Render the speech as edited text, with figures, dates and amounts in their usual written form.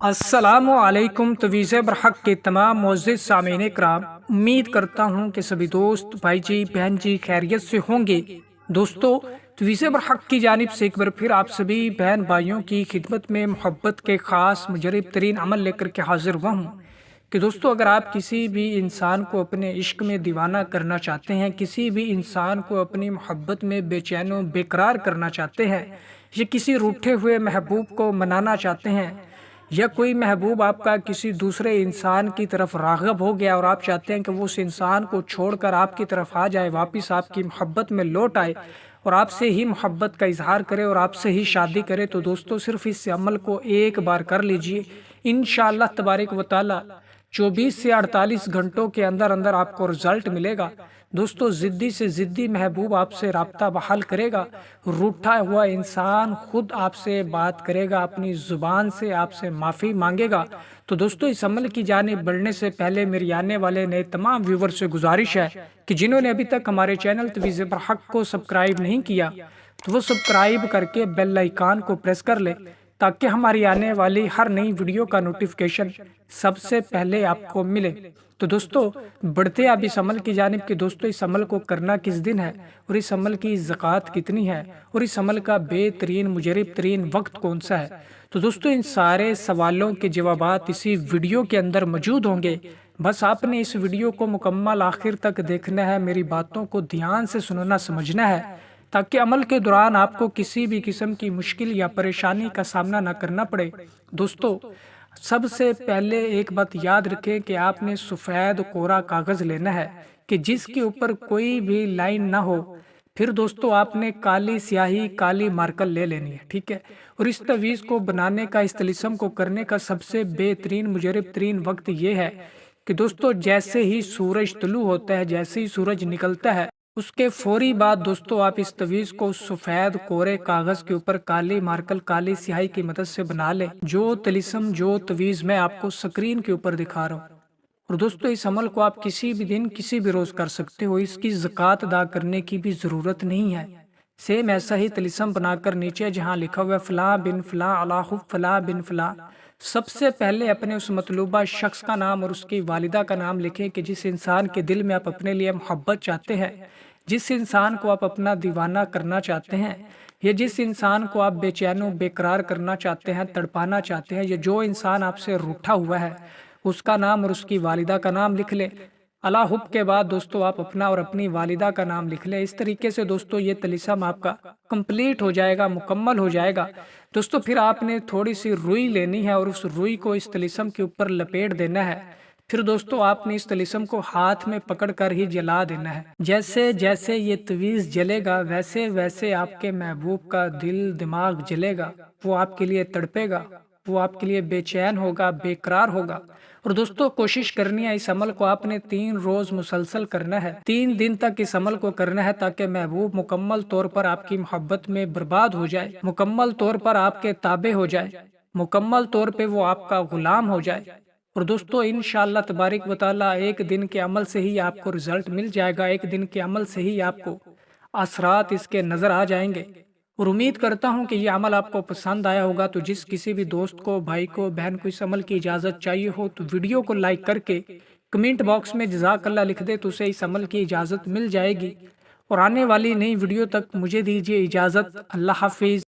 السلام علیکم تویز برحق کے تمام معزز سامعین کرام، امید کرتا ہوں کہ سبھی دوست بھائی جی بہن جی خیریت سے ہوں گے۔ دوستو، تویز برحق کی جانب سے ایک بار پھر آپ سبھی بہن بھائیوں کی خدمت میں محبت کے خاص مجرب ترین عمل لے کر کے حاضر ہوا ہوں کہ دوستو، اگر آپ کسی بھی انسان کو اپنے عشق میں دیوانہ کرنا چاہتے ہیں، کسی بھی انسان کو اپنی محبت میں بے چین و بے قرار کرنا چاہتے ہیں، یا کسی روٹھے ہوئے محبوب کو منانا چاہتے ہیں، یا کوئی محبوب آپ کا کسی دوسرے انسان کی طرف راغب ہو گیا اور آپ چاہتے ہیں کہ وہ اس انسان کو چھوڑ کر آپ کی طرف آ جائے، واپس آپ کی محبت میں لوٹ آئے اور آپ سے ہی محبت کا اظہار کرے اور آپ سے ہی شادی کرے، تو دوستو صرف اس عمل کو ایک بار کر لیجئے۔ انشاءاللہ تبارک و تعالی 24 سے 48 گھنٹوں کے اندر اندر آپ کو رزلٹ ملے گا۔ دوستو، ضدی سے ضدی محبوب آپ سے رابطہ بحال کرے گا، روٹھا ہوا انسان خود آپ سے بات کرے گا، اپنی زبان سے آپ سے معافی مانگے گا۔ تو دوستو، اس عمل کی جانب بڑھنے سے پہلے میری آنے والے نئے تمام ویور سے گزارش ہے کہ جنہوں نے ابھی تک ہمارے چینل تویز برحق کو سبسکرائب نہیں کیا تو وہ سبسکرائب کر کے بیل آئیکن کو پریس کر لے، تاکہ ہماری آنے والی ہر نئی ویڈیو کا نوٹیفیکیشن سب سے پہلے آپ کو ملے۔ تو دوستو، بڑھتے اب اس عمل کی جانب کہ دوستو، اس عمل کو کرنا کس دن ہے اور اس عمل کی زکوٰۃ کتنی ہے اور اس عمل کا بہترین مجرب ترین وقت کون سا ہے۔ تو دوستو، ان سارے سوالوں کے جوابات اسی ویڈیو کے اندر موجود ہوں گے۔ بس آپ نے اس ویڈیو کو مکمل آخر تک دیکھنا ہے، میری باتوں کو دھیان سے سننا سمجھنا ہے، تاکہ عمل کے دوران آپ کو کسی بھی قسم کی مشکل یا پریشانی کا سامنا نہ کرنا پڑے۔ دوستو، سب سے پہلے ایک بات یاد رکھیں کہ آپ نے سفید کوڑا کاغذ لینا ہے کہ جس کے اوپر کوئی بھی لائن نہ ہو۔ پھر دوستو، آپ نے کالی سیاہی کالی مارکر لے لینی ہے، ٹھیک ہے؟ اور اس تعویذ کو بنانے کا، اس طلسم کو کرنے کا سب سے بہترین مجرب ترین وقت یہ ہے کہ دوستو، جیسے ہی سورج طلوع ہوتا ہے، جیسے ہی سورج نکلتا ہے، اس کے فوری بعد دوستو آپ اس تعویذ کو سفید کورے کاغذ کے اوپر کالی مارکر کالی سیاہی کی مدد سے بنا لیں، جو طلسم جو تعویذ میں آپ کو سکرین کے اوپر دکھا رہا ہوں۔ اور دوستو، اس عمل کو آپ کسی بھی دن کسی بھی روز کر سکتے ہو، اس کی زکوٰۃ ادا کرنے کی بھی ضرورت نہیں ہے۔ سیم ایسا ہی طلسم بنا کر نیچے جہاں لکھا ہوا ہے فلاں بن فلاں علی حب فلاں بن فلاں، سب سے پہلے اپنے اس مطلوبہ شخص کا نام اور اس کی والدہ کا نام لکھیں کہ جس انسان کے دل میں آپ اپنے لیے محبت چاہتے ہیں، جس انسان کو آپ اپنا دیوانہ کرنا چاہتے ہیں، یا جس انسان کو آپ بے چین و بے قرار کرنا چاہتے ہیں، تڑپانا چاہتے ہیں، یا جو انسان آپ سے روٹھا ہوا ہے، اس کا نام اور اس کی والدہ کا نام لکھ لیں۔ اللہ حب کے بعد دوستو آپ اپنا اور اپنی والدہ کا نام لکھ لیں۔ اس طریقے سے دوستو یہ طلسم آپ کا کمپلیٹ ہو جائے گا، مکمل ہو جائے گا۔ دوستو، پھر آپ نے تھوڑی سی روئی لینی ہے اور اس روئی کو اس طلسم کے اوپر لپیٹ دینا ہے۔ پھر دوستو آپ نے اس طلسم کو ہاتھ میں پکڑ کر ہی جلا دینا ہے۔ جیسے جیسے یہ تعویذ جلے گا، ویسے ویسے آپ کے محبوب کا دل دماغ جلے گا، وہ آپ کے لیے تڑپے گا، وہ آپ کے لیے بے چین ہوگا، بے قرار ہوگا۔ اور دوستو، کوشش کرنی ہے اس عمل کو آپ نے 3 روز مسلسل کرنا ہے، 3 دن تک اس عمل کو کرنا ہے، تاکہ محبوب مکمل طور پر آپ کی محبت میں برباد ہو جائے، مکمل طور پر آپ کے تابع ہو جائے، مکمل طور پہ وہ آپ کا غلام ہو جائے۔ اور دوستو، انشاءاللہ تبارک و تعالی ایک دن کے عمل سے ہی آپ کو رزلٹ مل جائے گا، ایک دن کے عمل سے ہی آپ کو اثرات اس کے نظر آ جائیں گے۔ اور امید کرتا ہوں کہ یہ عمل آپ کو پسند آیا ہوگا۔ تو جس کسی بھی دوست کو، بھائی کو، بہن کو اس عمل کی اجازت چاہیے ہو تو ویڈیو کو لائک کر کے کمنٹ باکس میں جزاک اللہ لکھ دے، تو اسے اس عمل کی اجازت مل جائے گی۔ اور آنے والی نئی ویڈیو تک مجھے دیجیے اجازت۔ اللہ حافظ۔